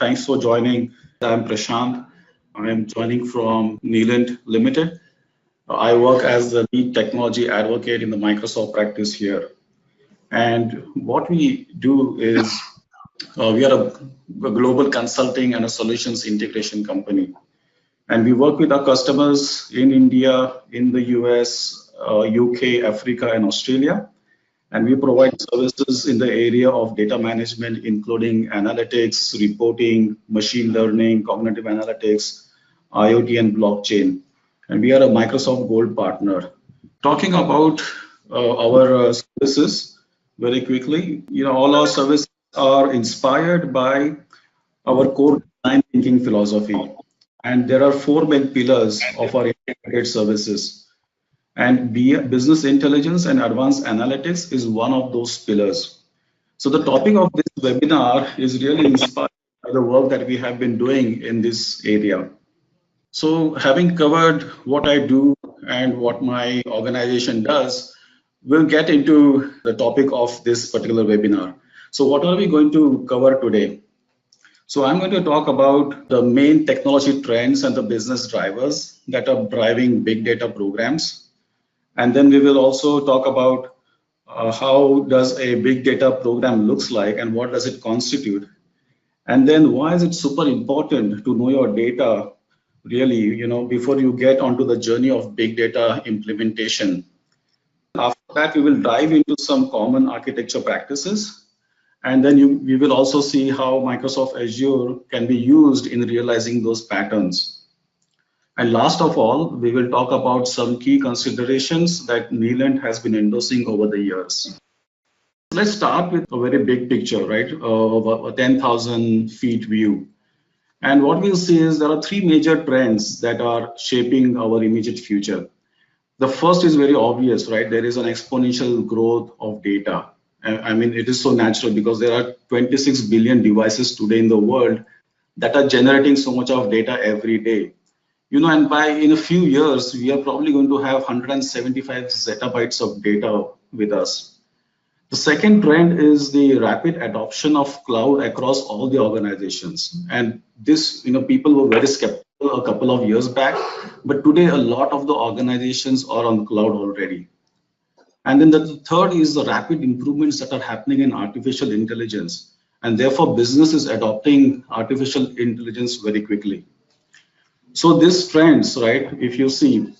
Thanks for joining. I'm Prashant. I am joining from Neelant Limited. I work as the lead technology advocate in the Microsoft practice here. And what we do is we are a global consulting and a solutions integration company. And we work with our customers in India, in the US, UK, Africa, and Australia. And we provide services in the area of data management, including analytics, reporting, machine learning, cognitive analytics, IoT, and blockchain. And we are a Microsoft Gold partner. Talking about our services very quickly, all our services are inspired by our core design thinking philosophy. And there are four main pillars of our integrated services. And business intelligence and advanced analytics is one of those pillars. So the topic of this webinar is really inspired by the work that we have been doing in this area. So having covered what I do and what my organization does, we'll get into the topic of this particular webinar. So what are we going to cover today? So I'm going to talk about the main technology trends and the business drivers that are driving big data programs. And then we will also talk about how does a big data program looks like and what does it constitute. And then why is it super important to know your data really, before you get onto the journey of big data implementation. After that, we will dive into some common architecture practices. And then we will also see how Microsoft Azure can be used in realizing those patterns. And last of all, we will talk about some key considerations that Neelant has been endorsing over the years. Let's start with a very big picture, right, of a 10,000 feet view. And what we'll see is there are three major trends that are shaping our immediate future. The first is very obvious, right? There is an exponential growth of data. I mean, it is so natural because there are 26 billion devices today in the world that are generating so much of data every day. And in a few years, we are probably going to have 175 zettabytes of data with us. The second trend is the rapid adoption of cloud across all the organizations. And this, people were very skeptical a couple of years back, but today a lot of the organizations are on cloud already. And then the third is the rapid improvements that are happening in artificial intelligence. And therefore, business is adopting artificial intelligence very quickly. So these trends, right, if you see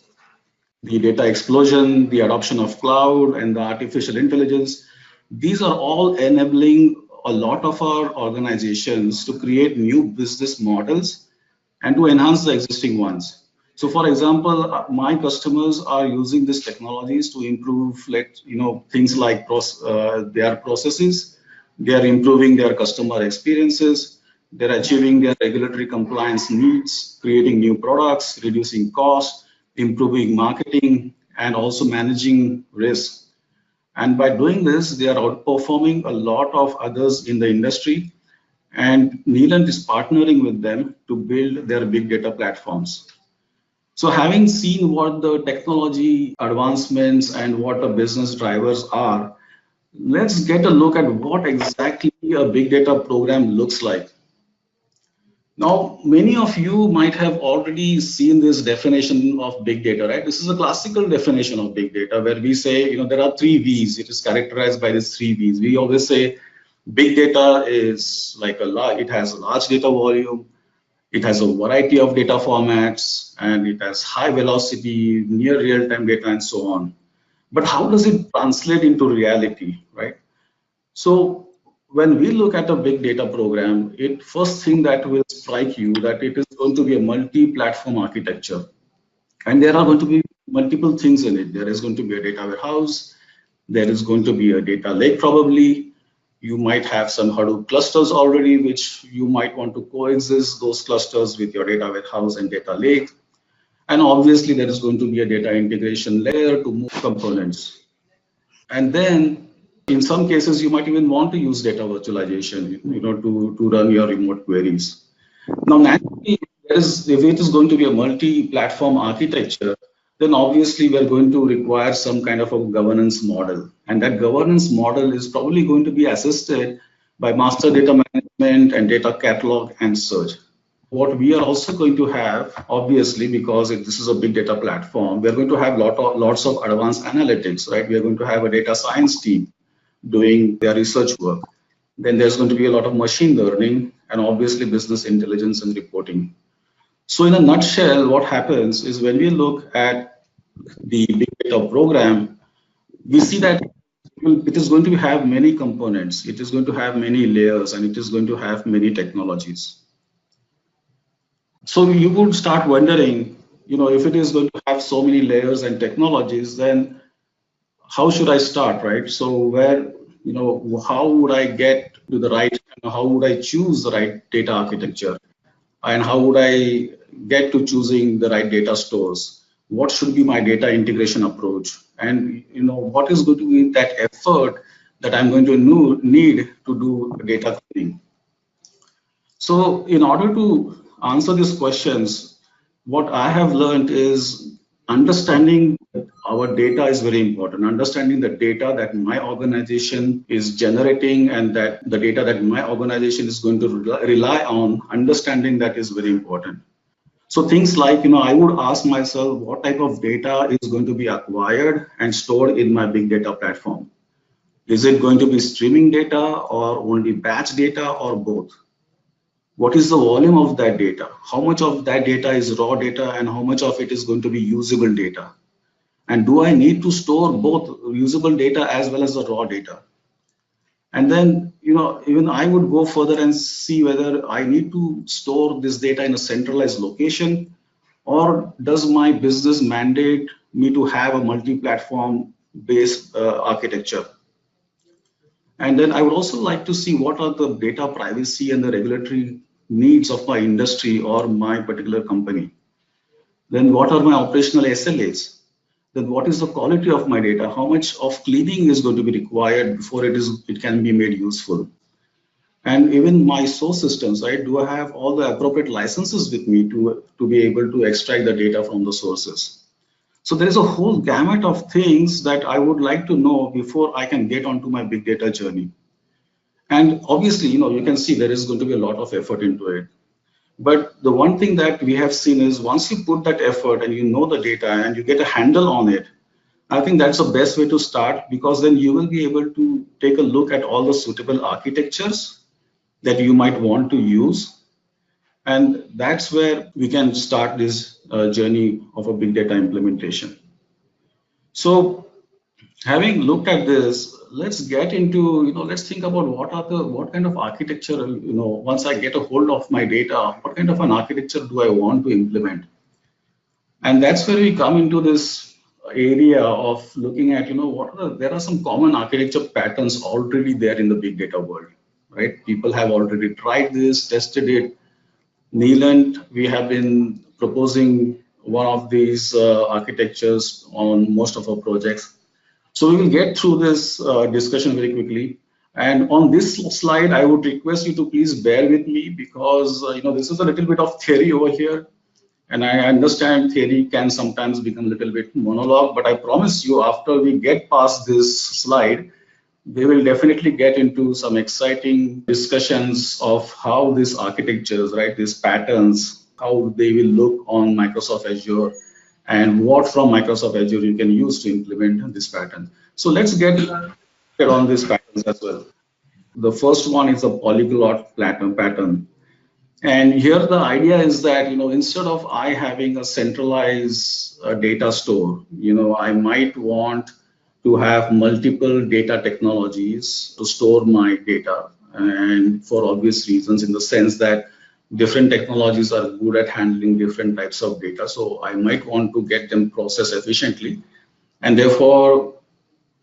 the data explosion, the adoption of cloud and the artificial intelligence, these are all enabling a lot of our organizations to create new business models and to enhance the existing ones. So for example, my customers are using these technologies to improve things like their processes, they are improving their customer experiences, they're achieving their regulatory compliance needs, creating new products, reducing costs, improving marketing, and also managing risk. And by doing this, they are outperforming a lot of others in the industry. And Neelant is partnering with them to build their big data platforms. So having seen what the technology advancements and what the business drivers are, let's get a look at what exactly a big data program looks like. Now, many of you might have already seen this definition of big data, right? This is a classical definition of big data where we say, there are three V's. It is characterized by these three V's. We always say big data is like it has a large data volume, it has a variety of data formats, and it has high velocity, near real-time data, and so on. But how does it translate into reality, right? So when we look at a big data program, first thing that will strike you that it is going to be a multi-platform architecture. And there are going to be multiple things in it. There is going to be a data warehouse. There is going to be a data lake probably. You might have some Hadoop clusters already, which you might want to coexist those clusters with your data warehouse and data lake. And obviously there is going to be a data integration layer to move components. And then in some cases, you might even want to use data virtualization, to run your remote queries. Now, naturally, if it is going to be a multi-platform architecture, then obviously we're going to require some kind of a governance model. And that governance model is probably going to be assisted by master data management and data catalog and search. What we are also going to have, obviously, because this is a big data platform, we're going to have lots of advanced analytics, right? We are going to have a data science team doing their research work. Then there's going to be a lot of machine learning and obviously business intelligence and reporting. So in a nutshell, what happens is when we look at the big data program, we see that it is going to have many components, it is going to have many layers, and it is going to have many technologies. So you would start wondering, if it is going to have so many layers and technologies, then how should I start, right? So how would I get to the right, how would I choose the right data architecture? And how would I get to choosing the right data stores? What should be my data integration approach? And what is going to be that effort that I'm going to need to do data cleaning? So in order to answer these questions, what I have learned is understanding our data is very important. Understanding the data that my organization is generating and that the data that my organization is going to rely on, understanding that is very important. So things like, I would ask myself what type of data is going to be acquired and stored in my big data platform. Is it going to be streaming data or only batch data or both? What is the volume of that data? How much of that data is raw data and how much of it is going to be usable data? And do I need to store both usable data as well as the raw data? And then, even I would go further and see whether I need to store this data in a centralized location, or does my business mandate me to have a multi-platform based architecture? And then I would also like to see what are the data privacy and the regulatory needs of my industry or my particular company. Then what are my operational SLAs? Then what is the quality of my data? How much of cleaning is going to be required before it can be made useful? And even my source systems, right? Do I have all the appropriate licenses with me to be able to extract the data from the sources? So there is a whole gamut of things that I would like to know before I can get onto my big data journey. And obviously, you can see there is going to be a lot of effort into it. But the one thing that we have seen is once you put that effort and you know the data and you get a handle on it, I think that's the best way to start, because then you will be able to take a look at all the suitable architectures that you might want to use. And that's where we can start this journey of a big data implementation. So having looked at this, let's get into, let's think about what kind of architecture, once I get a hold of my data, what kind of an architecture do I want to implement? And that's where we come into this area of looking at, there are some common architecture patterns already there in the big data world, right? People have already tried this, tested it. Neelant, we have been proposing one of these architectures on most of our projects. So we will get through this discussion very quickly. And on this slide, I would request you to please bear with me, because this is a little bit of theory over here. And I understand theory can sometimes become a little bit monologue, but I promise you, after we get past this slide, we will definitely get into some exciting discussions of how these architectures, right, these patterns, how they will look on Microsoft Azure, and what from Microsoft Azure you can use to implement this pattern. So let's get on these patterns as well. The first one is a polyglot pattern. And here the idea is that, instead of I having a centralized data store, I might want to have multiple data technologies to store my data, and for obvious reasons, in the sense that different technologies are good at handling different types of data. So I might want to get them processed efficiently. And therefore,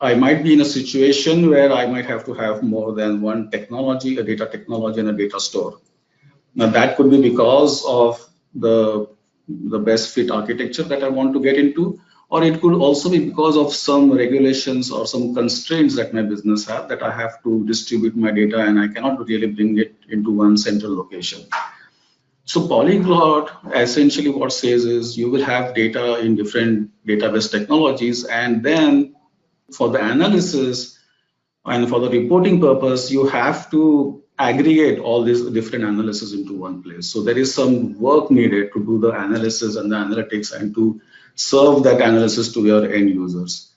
I might be in a situation where I might have to have more than one technology, a data technology and a data store. Now that could be because of the best fit architecture that I want to get into, or it could also be because of some regulations or some constraints that my business have, that I have to distribute my data and I cannot really bring it into one central location. So polyglot essentially what says is you will have data in different database technologies, and then for the analysis and for the reporting purpose, you have to aggregate all these different analysis into one place. So there is some work needed to do the analysis and the analytics and to serve that analysis to your end users.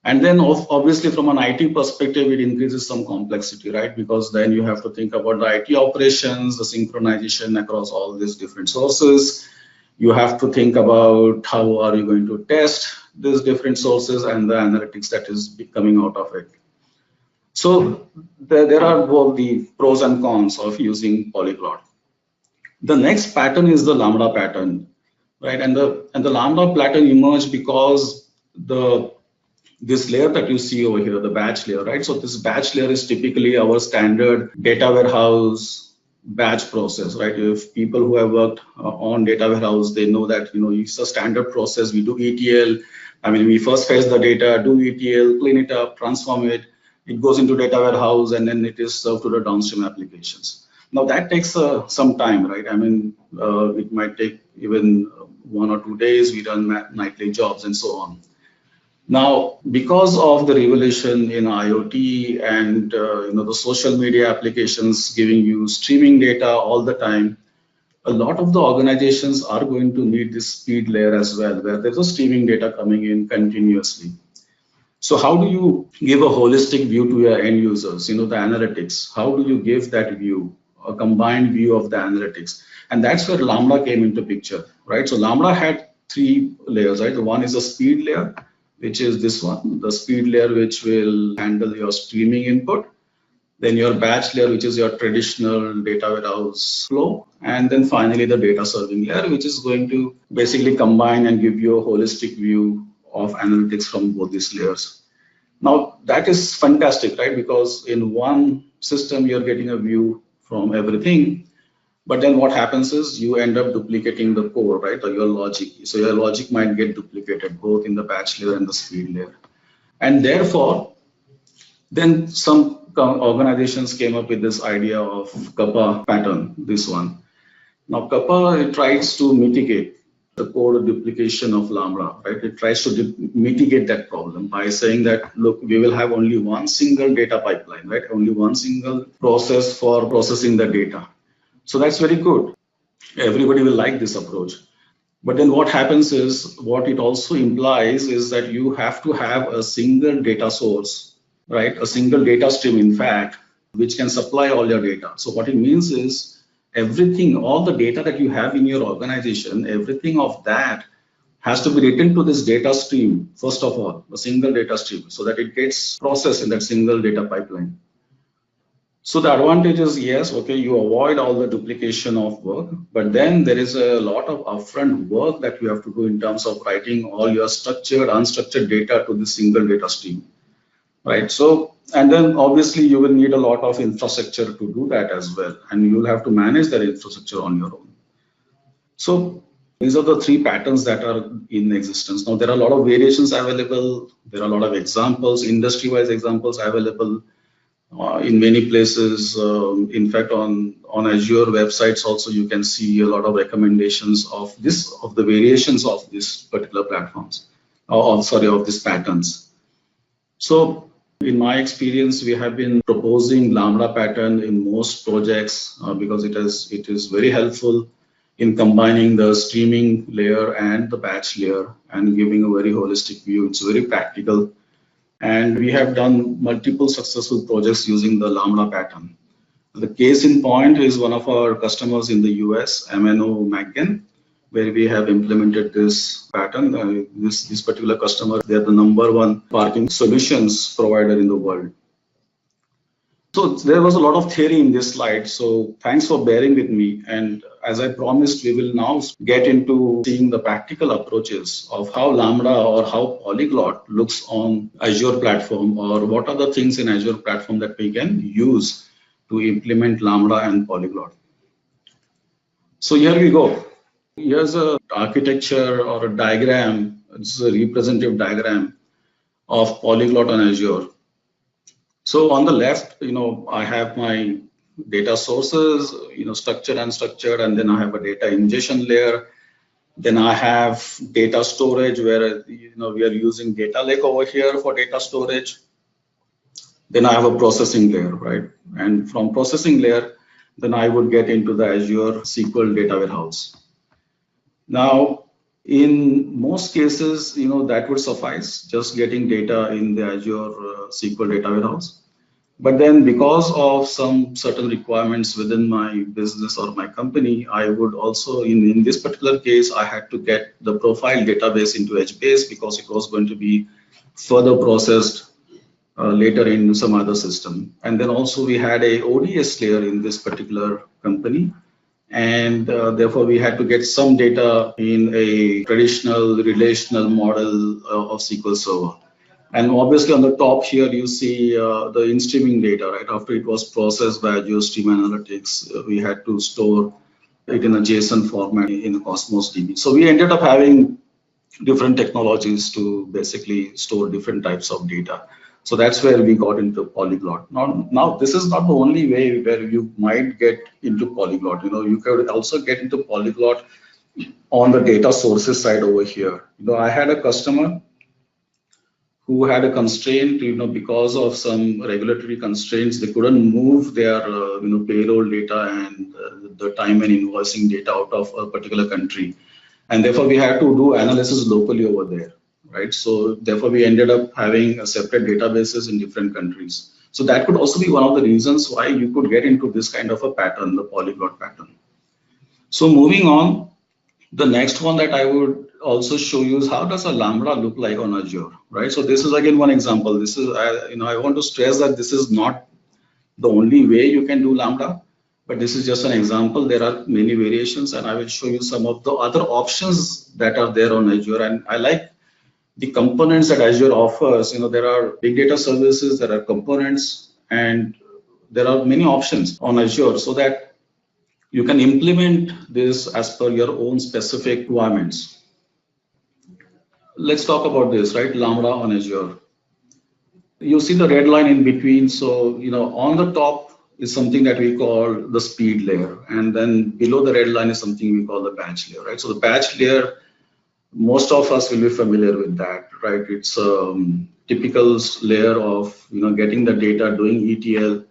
And then obviously from an IT perspective, it increases some complexity, right? Because then you have to think about the IT operations, the synchronization across all these different sources. You have to think about how are you going to test these different sources and the analytics that is coming out of it. So there are both the pros and cons of using Polyglot. The next pattern is the Lambda pattern, right? And the Lambda pattern emerged because this layer that you see over here, the batch layer, right? So this batch layer is typically our standard data warehouse batch process, right? If people who have worked on data warehouse, they know that, it's a standard process. We do ETL. I mean, we first fetch the data, do ETL, clean it up, transform it. It goes into data warehouse, and then it is served to the downstream applications. Now that takes some time, right? I mean, it might take even 1 or 2 days. We run nightly jobs and so on. Now, because of the revolution in IoT and the social media applications giving you streaming data all the time, a lot of the organizations are going to need this speed layer as well, where there's a streaming data coming in continuously. So how do you give a holistic view to your end users, the analytics? How do you give that view, a combined view of the analytics? And that's where Lambda came into picture, right? So Lambda had 3 layers, right? The one is a speed layer, which is this one, the speed layer, which will handle your streaming input. Then your batch layer, which is your traditional data warehouse flow. And then finally the data serving layer, which is going to basically combine and give you a holistic view of analytics from both these layers. Now that is fantastic, right? Because in one system, you're getting a view from everything. But then what happens is you end up duplicating the code, right? Or your logic. So your logic might get duplicated both in the batch layer and the speed layer. And therefore, then some organizations came up with this idea of Kappa pattern, this one. Now Kappa tries to mitigate the code duplication of Lambda, right? It tries to mitigate that problem by saying that, look, we will have only one single data pipeline, right? Only one single process for processing the data. So that's very good. Everybody will like this approach. But then what happens is, what it also implies is that you have to have a single data source, right? A single data stream, in fact, which can supply all your data. So what it means is everything, all the data that you have in your organization, everything of that has to be written to this data stream, first of all, a single data stream, so that it gets processed in that single data pipeline. So the advantage is, yes, okay, you avoid all the duplication of work, but then there is a lot of upfront work that you have to do in terms of writing all your structured, unstructured data to the single data stream, right? So, and then obviously you will need a lot of infrastructure to do that as well, and you will have to manage that infrastructure on your own. So these are the 3 patterns that are in existence. Now there are a lot of variations available. There are a lot of examples, industry-wise examples available. In many places, in fact, on Azure websites also, you can see a lot of recommendations of the variations of these particular platforms, of these patterns. So in my experience, we have been proposing Lambda pattern in most projects because it is very helpful in combining the streaming layer and the batch layer and giving a very holistic view. It's very practical. And we have done multiple successful projects using the Lambda pattern. The case in point is one of our customers in the US, MNO McGinn, where we have implemented this pattern. This particular customer, they're the #1 parking solutions provider in the world. So there was a lot of theory in this slide. So thanks for bearing with me. And as I promised, we will now get into seeing the practical approaches of how Lambda or how Polyglot looks on Azure platform, or what are the things in Azure platform that we can use to implement Lambda and Polyglot. So here we go. Here's a architecture or a diagram. It's a representative diagram of Polyglot on Azure. So on the left, I have my data sources, structured and unstructured, and then I have a data ingestion layer. Then I have data storage, where we are using data lake over here for data storage. Then I have a processing layer, right? And from processing layer, then I would get into the Azure SQL data warehouse. Now, in most cases, that would suffice, just getting data in the Azure SQL data warehouse. But then because of some certain requirements within my business or my company, I would also, in this particular case, I had to get the profile database into HBase because it was going to be further processed later in some other system. And then also we had a ODS layer in this particular company. And therefore we had to get some data in a traditional relational model of SQL Server. And obviously on the top here, you see the in-streaming data, right? After it was processed by Azure Stream Analytics, we had to store it in a JSON format in Cosmos DB. So we ended up having different technologies to basically store different types of data. So that's where we got into Polyglot. Now this is not the only way where you might get into Polyglot. You could also get into Polyglot on the data sources side over here. I had a customer who had a constraint, because of some regulatory constraints, they couldn't move their, payroll data and the time and invoicing data out of a particular country. And therefore we had to do analysis locally over there, right? So therefore we ended up having a separate databases in different countries. So that could also be one of the reasons why you could get into this kind of a pattern, the polyglot pattern. So moving on, the next one that I would also show you is how does a Lambda look like on Azure, right? So this is again one example. This is, I want to stress that this is not the only way you can do Lambda, but this is just an example. There are many variations, and I will show you some of the other options that are there on Azure. And I like the components that Azure offers. There are big data services, there are components, and there are many options on Azure so that you can implement this as per your own specific requirements. Let's talk about this, right? Lambda on Azure. You see the red line in between. So, on the top is something that we call the speed layer. And then below the red line is something we call the batch layer, right? So the batch layer, most of us will be familiar with that, right? It's a typical layer of, getting the data, doing ETL,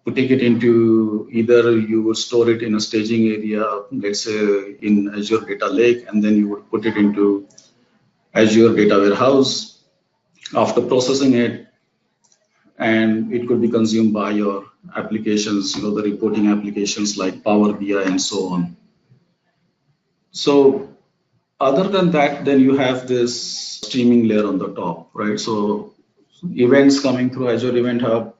putting it into either you would store it in a staging area, let's say in Azure Data Lake, and then you would put it into Azure Data Warehouse after processing it, and it could be consumed by your applications, the reporting applications like Power BI and so on. So other than that, then you have this streaming layer on the top, right? So events coming through Azure Event Hub,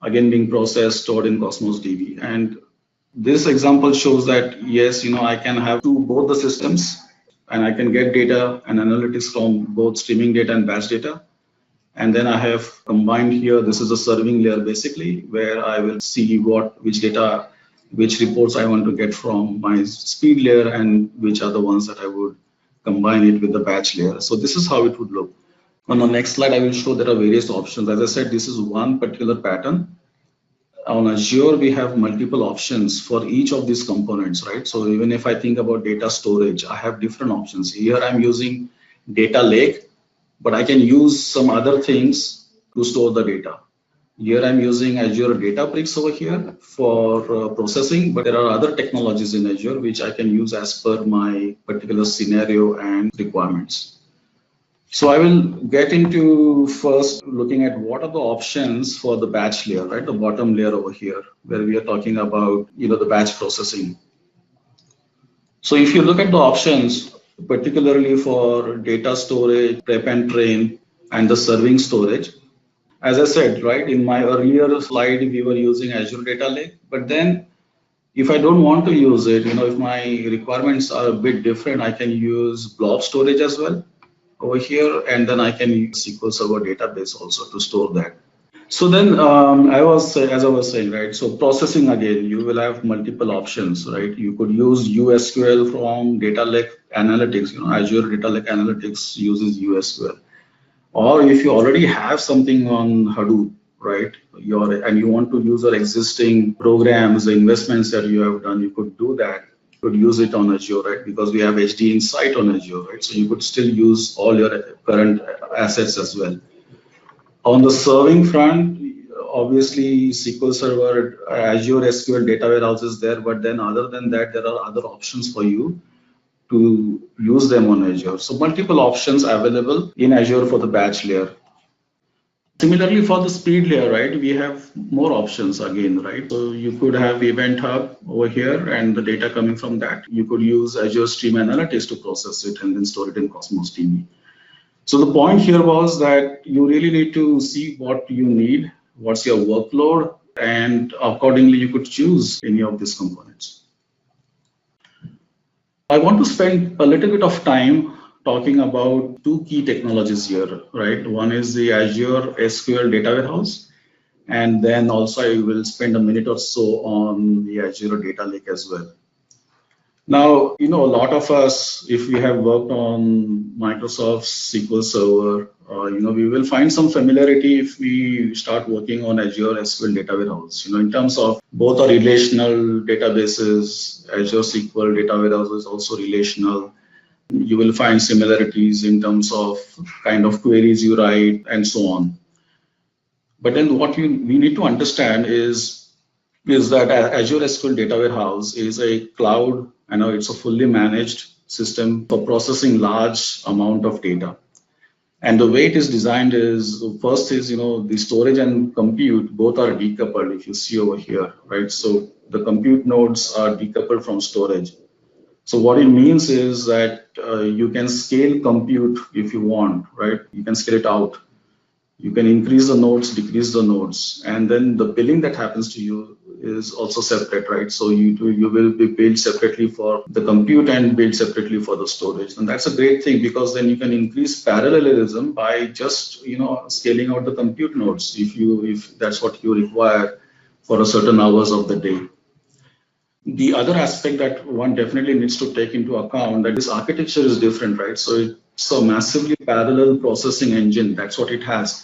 again being processed, stored in Cosmos DB. And this example shows that, yes, I can have both the systems, and I can get data and analytics from both streaming data and batch data. And then I have combined here, this is a serving layer basically, where I will see which data, which reports I want to get from my speed layer and which are the ones that I would combine it with the batch layer. So this is how it would look. On the next slide, I will show there are various options. As I said, this is one particular pattern. On Azure, we have multiple options for each of these components, right? So even if I think about data storage, I have different options. Here I'm using data lake, but I can use some other things to store the data. Here I'm using Azure Databricks over here for processing, but there are other technologies in Azure which I can use as per my particular scenario and requirements. So I will get into first looking at what are the options for the batch layer, right? The bottom layer over here, where we are talking about, the batch processing. So if you look at the options, particularly for data storage, prep and train, and the serving storage, as I said, right, in my earlier slide, we were using Azure Data Lake, but then if I don't want to use it, if my requirements are a bit different, I can use blob storage as well over here, and then I can use SQL Server database also to store that. So then as I was saying, right, so processing again, you will have multiple options, right? You could use USQL from Data Lake Analytics, Azure Data Lake Analytics uses USQL. Or if you already have something on Hadoop, right, and you want to use your existing programs, the investments that you have done, you could do that. You could use it on Azure, right, because we have HD Insight on Azure, right? So you could still use all your current assets as well. On the serving front, obviously SQL Server, Azure SQL data warehouse is there, but then other than that, there are other options for you to use them on Azure. So multiple options available in Azure for the batch layer. Similarly, for the speed layer, right, we have more options again, right? So you could have Event Hub over here and the data coming from that. You could use Azure Stream Analytics to process it and then store it in Cosmos DB. So the point here was that you really need to see what you need, what's your workload, and accordingly you could choose any of these components. I want to spend a little bit of time talking about two key technologies here, right? One is the Azure SQL Data Warehouse, and then also I will spend a minute or so on the Azure Data Lake as well. Now, a lot of us, if we have worked on Microsoft SQL Server, we will find some familiarity if we start working on Azure SQL Data Warehouse. In terms of both are relational databases, Azure SQL Data Warehouse is also relational. You will find similarities in terms of kind of queries you write and so on. But then what we need to understand is that Azure SQL Data Warehouse is a cloud, it's a fully managed system for processing large amount of data. And the way it is designed is, first is, the storage and compute both are decoupled, if you see over here, right? So the compute nodes are decoupled from storage. So what it means is that you can scale compute if you want, right? You can scale it out. You can increase the nodes, decrease the nodes, and then the billing that happens to you is also separate, right? So you will be billed separately for the compute and billed separately for the storage, and that's a great thing because then you can increase parallelism by just scaling out the compute nodes if that's what you require for a certain hours of the day. The other aspect that one definitely needs to take into account that this architecture is different, right? So it's a massively parallel processing engine. That's what it has.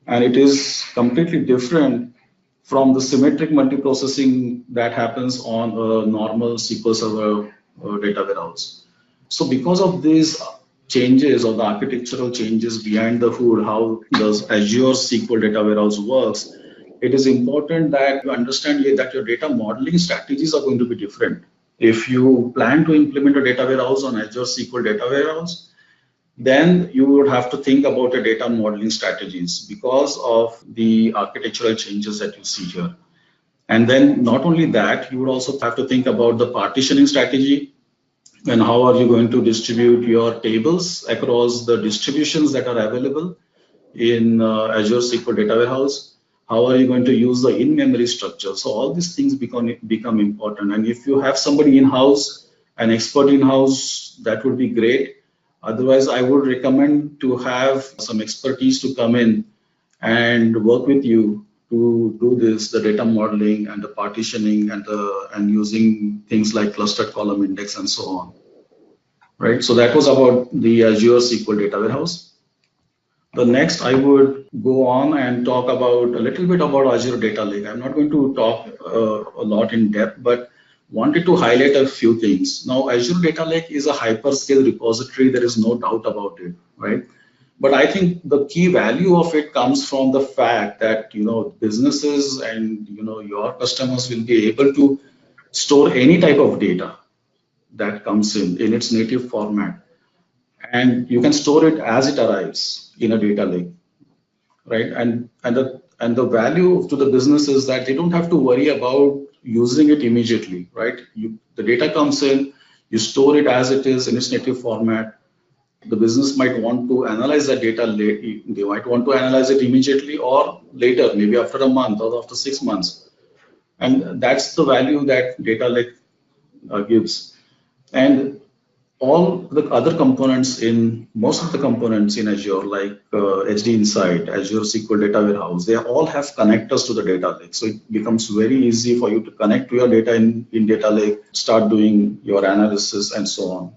And it is completely different from the symmetric multiprocessing that happens on a normal SQL Server data warehouse. So because of these changes or the architectural changes behind the hood, how does Azure SQL data warehouse works, it is important that you understand that your data modeling strategies are going to be different. If you plan to implement a data warehouse on Azure SQL data warehouse, then you would have to think about your data modeling strategies because of the architectural changes that you see here. And then not only that, you would also have to think about the partitioning strategy and how are you going to distribute your tables across the distributions that are available in Azure SQL data warehouse. How are you going to use the in-memory structure? So all these things become important. And if you have somebody in-house, an expert in-house, that would be great. Otherwise, I would recommend to have some expertise to come in and work with you to do this, the data modeling and the partitioning and using things like clustered column index and so on. Right. So that was about the Azure SQL data warehouse. The next, I would go on and talk about a little bit about Azure Data Lake. I'm not going to talk a lot in depth, but wanted to highlight a few things. Now, Azure Data Lake is a hyperscale repository. There is no doubt about it, right? But I think the key value of it comes from the fact that businesses and your customers will be able to store any type of data that comes in its native format, and you can store it as it arrives in a data lake, right? And the value to the business is that they don't have to worry about using it immediately, right? The data comes in, you store it as it is in its native format. The business might want to analyze that data late. They might want to analyze it immediately or later, maybe after a month or after 6 months. And that's the value that data lake gives. And all the other components most of the components in Azure, like HD Insight, Azure SQL Data Warehouse, they all have connectors to the data lake. So it becomes very easy for you to connect to your data in data lake, start doing your analysis and so on.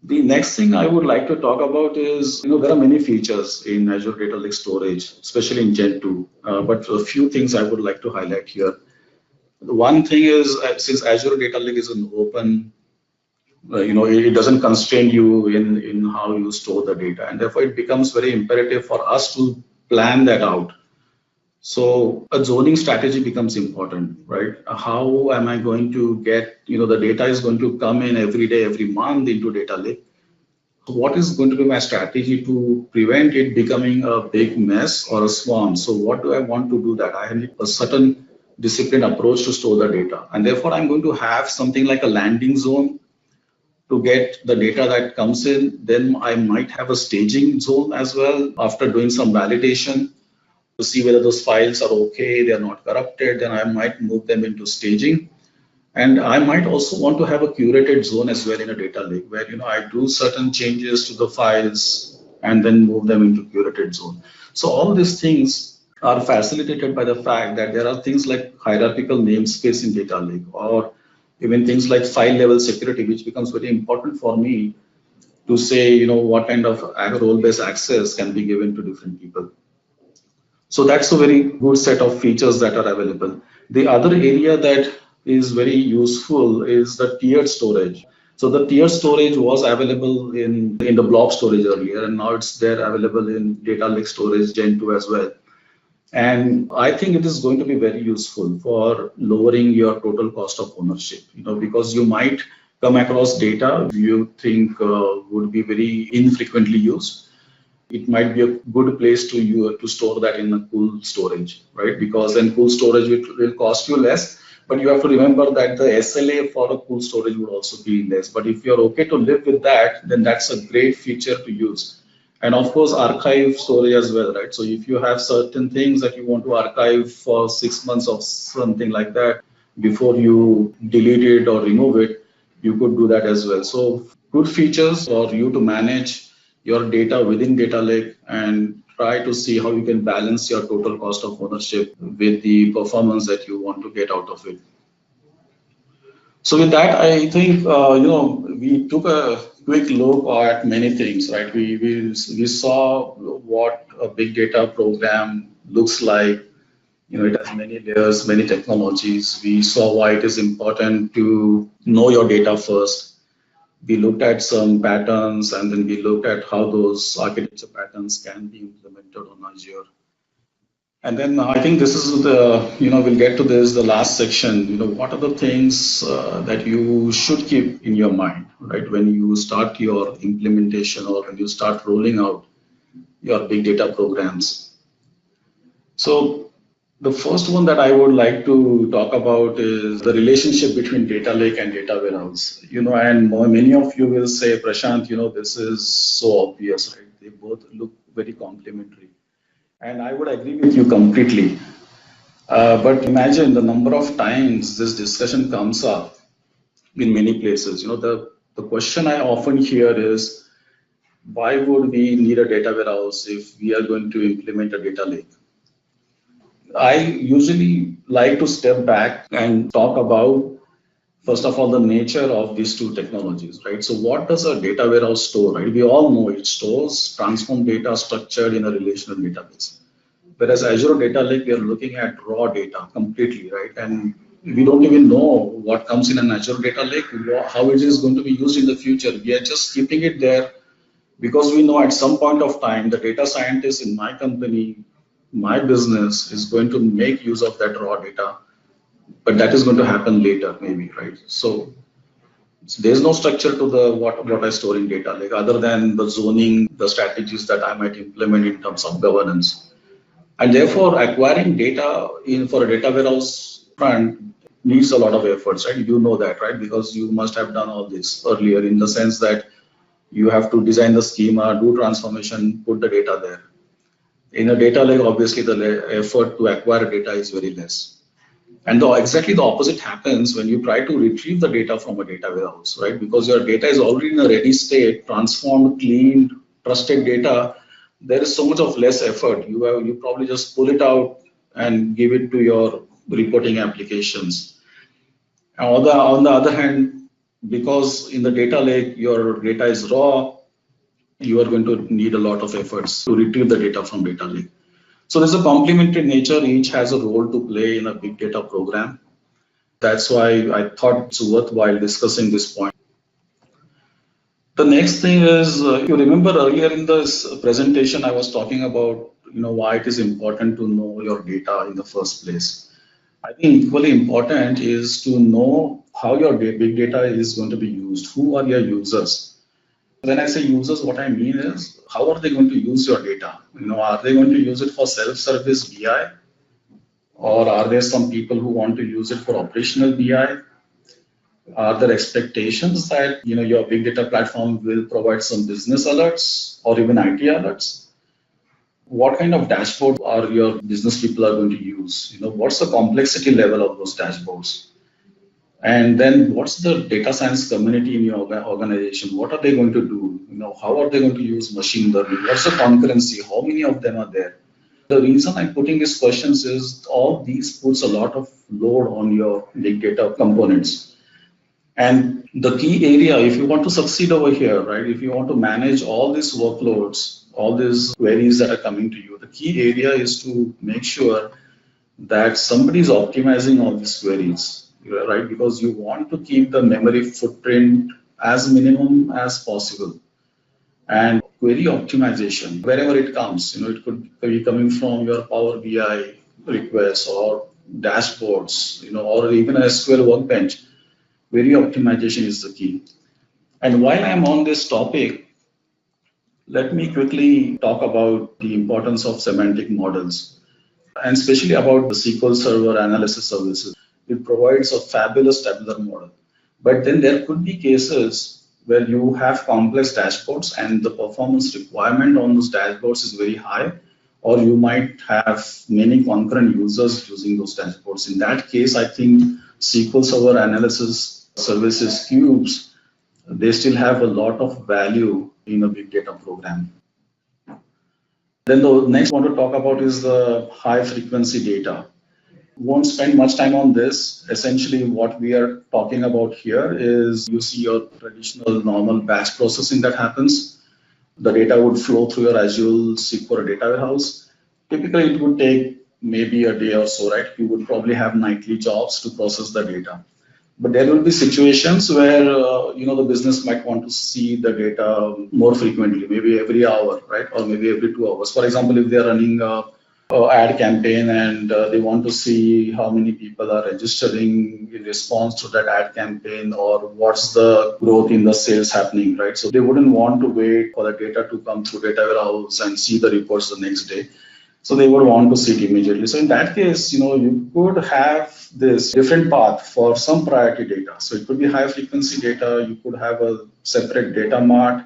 The next thing I would like to talk about is, there are many features in Azure Data Lake Storage, especially in Gen 2, but a few things I would like to highlight here. One thing is, since Azure Data Lake is an open, it doesn't constrain you in how you store the data, and therefore it becomes very imperative for us to plan that out. So a zoning strategy becomes important, right? How am I going to get, the data is going to come in every day, every month into data lake. What is going to be my strategy to prevent it becoming a big mess or a swarm? So what do I want to do that? I need a certain disciplined approach to store the data. And therefore, I'm going to have something like a landing zone to get the data that comes in. Then I might have a staging zone as well after doing some validation to see whether those files are okay, they're not corrupted, then I might move them into staging. And I might also want to have a curated zone as well in a data lake where I do certain changes to the files and then move them into curated zone. So all these things are facilitated by the fact that there are things like hierarchical namespace in data lake, or even things like file level security, which becomes very important for me to say, what kind of role-based access can be given to different people. So that's a very good set of features that are available. The other area that is very useful is the tiered storage. So the tiered storage was available in the blob storage earlier, and now it's there available in data lake storage Gen 2 as well. And I think it is going to be very useful for lowering your total cost of ownership, because you might come across data you think would be very infrequently used. It might be a good place to store that in a cool storage, right? Because then cool storage will cost you less, but you have to remember that the SLA for a cool storage would also be less. But if you're okay to live with that, then that's a great feature to use. And of course, archive storage as well, right? So if you have certain things that you want to archive for 6 months or something like that before you delete it or remove it, you could do that as well. So good features for you to manage your data within data lake and try to see how you can balance your total cost of ownership with the performance that you want to get out of it. So with that, I think we took a quick look at many things, right? We saw what a big data program looks like. It has many layers, many technologies. We saw why it is important to know your data first. We looked at some patterns, and then we looked at how those architecture patterns can be implemented on Azure. And then I think this is we'll get to this, the last section. What are the things that you should keep in your mind, right, when you start your implementation or when you start rolling out your big data programs. So the first one that I would like to talk about is the relationship between data lake and data warehouse. And many of you will say, Prashant, this is so obvious, right? They both look very complementary. And I would agree with you completely. But imagine the number of times this discussion comes up in many places. The question I often hear is, why would we need a data warehouse if we are going to implement a data lake? I usually like to step back and talk about, first of all, the nature of these two technologies, right? So what does a data warehouse store, right? We all know it stores transformed data structured in a relational database. Whereas Azure Data Lake, we are looking at raw data completely, right? And we don't even know what comes in an Azure Data Lake, how it is going to be used in the future. We are just keeping it there because we know at some point of time, the data scientist in my company, my business is going to make use of that raw data, but that is going to happen later, maybe, right? So there's no structure to the what I store in data lake other than the zoning, the strategies that I might implement in terms of governance. And therefore, acquiring data for a data warehouse front needs a lot of efforts, right? You know that, right? Because you must have done all this earlier in the sense that you have to design the schema, do transformation, put the data there. In a data lake, obviously, the effort to acquire data is very less. And exactly the opposite happens when you try to retrieve the data from a data warehouse, right? Because your data is already in a ready state, transformed, cleaned, trusted data. There is so much of less effort. You probably just pull it out and give it to your reporting applications. And on the other hand, because in the data lake, your data is raw, you are going to need a lot of efforts to retrieve the data from data lake. So there's a complementary nature. Each has a role to play in a big data program. That's why I thought it's worthwhile discussing this point. The next thing is, if you remember earlier in this presentation, I was talking about why it is important to know your data in the first place. I think equally important is to know how your big data is going to be used. Who are your users? When I say users, what I mean is how are they going to use your data? Are they going to use it for self-service BI, or are there some people who want to use it for operational BI? Are there expectations that your big data platform will provide some business alerts or even IT alerts? What kind of dashboard are your business people are going to use? What's the complexity level of those dashboards? And then what's the data science community in your organization? What are they going to do? How are they going to use machine learning? What's the concurrency? How many of them are there? The reason I'm putting these questions is all these puts a lot of load on your big data components. And the key area, if you want to succeed over here, right, if you want to manage all these workloads, all these queries that are coming to you, the key area is to make sure that somebody is optimizing all these queries, right? Because you want to keep the memory footprint as minimum as possible. And query optimization, wherever it comes, it could be coming from your Power BI requests or dashboards, or even a SQL workbench. Query optimization is the key. And while I'm on this topic, let me quickly talk about the importance of semantic models, and especially about the SQL Server analysis services. It provides a fabulous tabular model. But then there could be cases where you have complex dashboards and the performance requirement on those dashboards is very high, or you might have many concurrent users using those dashboards. In that case, I think SQL Server analysis services cubes, they still have a lot of value in a big data program. Then the next I want to talk about is the high frequency data. Won't spend much time on this. Essentially, what we are talking about here is you see your traditional normal batch processing that happens. The data would flow through your Azure SQL data warehouse. Typically, it would take maybe a day or so, right? You would probably have nightly jobs to process the data. But there will be situations where the business might want to see the data more frequently, maybe every hour, right, or maybe every 2 hours. For example, if they are running a ad campaign and they want to see how many people are registering in response to that ad campaign, or what's the growth in the sales happening, right? So they wouldn't want to wait for the data to come through data warehouse and see the reports the next day. So they would want to see it immediately. So in that case, you could have this different path for some priority data. So it could be high frequency data. You could have a separate data mart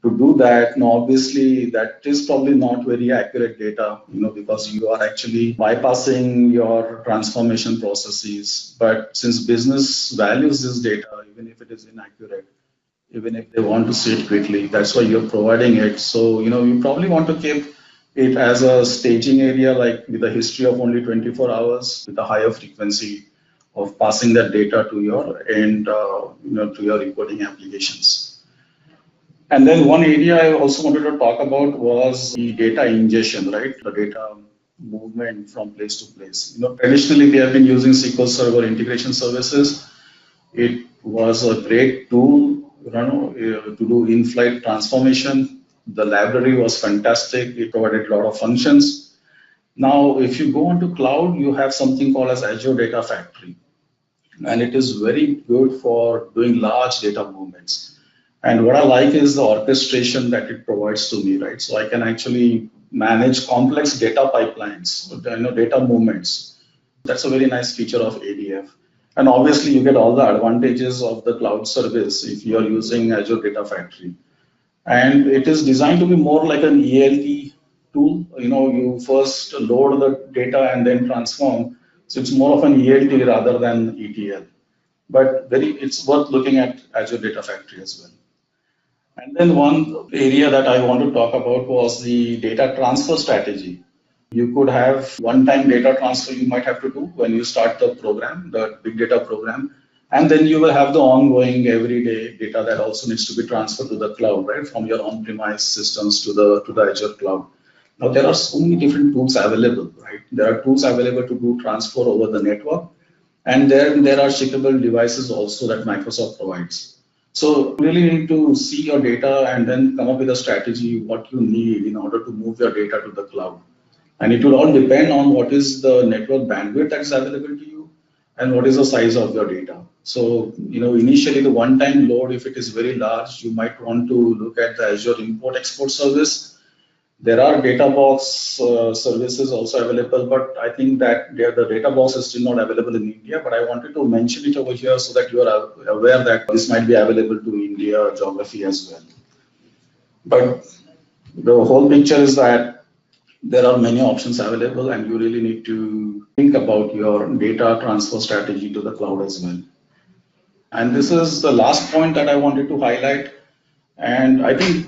to do that. Now, obviously, that is probably not very accurate data, because you are actually bypassing your transformation processes. But since business values this data, even if it is inaccurate, even if they want to see it quickly, that's why you're providing it. So, you probably want to keep it as a staging area, like with a history of only 24 hours, with a higher frequency of passing that data to your end, to your reporting applications. And then one area I also wanted to talk about was the data ingestion, right? The data movement from place to place. Traditionally we have been using SQL Server integration services. It was a great tool, to do in-flight transformation. The library was fantastic. It provided a lot of functions. Now, if you go onto cloud, you have something called as Azure Data Factory, and it is very good for doing large data movements. And what I like is the orchestration that it provides to me, right? So I can actually manage complex data pipelines, data movements. That's a very nice feature of ADF. And obviously, you get all the advantages of the cloud service if you are using Azure Data Factory. And it is designed to be more like an ELT tool. You first load the data and then transform. So it's more of an ELT rather than ETL. But it's worth looking at Azure Data Factory as well. And then one area that I want to talk about was the data transfer strategy. You could have one-time data transfer you might have to do when you start the program, the big data program, and then you will have the ongoing everyday data that also needs to be transferred to the cloud, right, from your on-premise systems to the Azure cloud. Now there are so many different tools available, right? There are tools available to do transfer over the network, and then there are shippable devices also that Microsoft provides. So you really need to see your data and then come up with a strategy, what you need in order to move your data to the cloud. And it will all depend on what is the network bandwidth that's available to you and what is the size of your data. So, initially the one-time load, if it is very large, you might want to look at the Azure import-export service. There are data box services also available, but I think that the data box is still not available in India. But I wanted to mention it over here so that you are aware that this might be available to India geography as well. But the whole picture is that there are many options available, and you really need to think about your data transfer strategy to the cloud as well. And this is the last point that I wanted to highlight. And I think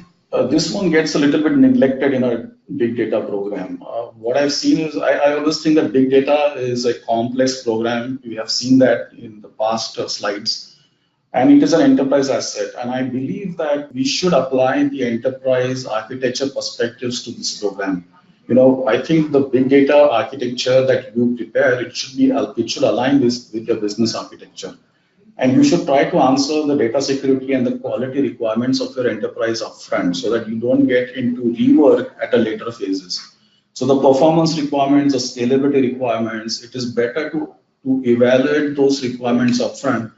this one gets a little bit neglected in a big data program. What I've seen is I always think that big data is a complex program. We have seen that in the past slides. And it is an enterprise asset. And I believe that we should apply the enterprise architecture perspectives to this program. I think the big data architecture that you prepare, it should align with your business architecture. And you should try to answer the data security and the quality requirements of your enterprise upfront so that you don't get into rework at a later phases. So the performance requirements, the scalability requirements, it is better to evaluate those requirements upfront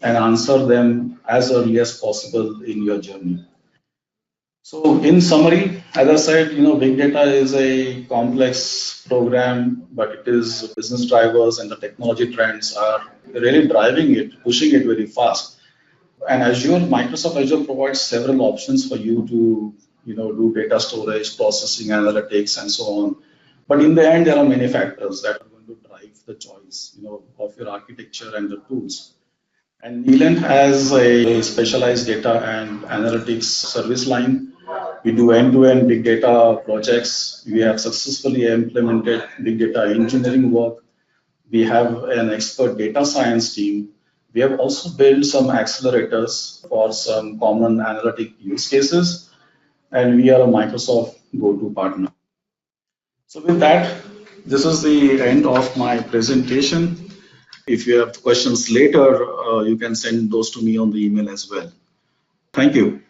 and answer them as early as possible in your journey. So in summary, as I said, big data is a complex program, but it is business drivers and the technology trends are really driving it, pushing it very fast. And Microsoft Azure provides several options for you to, do data storage, processing, analytics, and so on. But in the end, there are many factors that are going to drive the choice, of your architecture and the tools. And Neelant has a specialized data and analytics service line. We do end-to-end big data projects. We have successfully implemented big data engineering work. We have an expert data science team. We have also built some accelerators for some common analytic use cases. And we are a Microsoft go-to partner. So with that, this is the end of my presentation. If you have questions later, you can send those to me on the email as well. Thank you.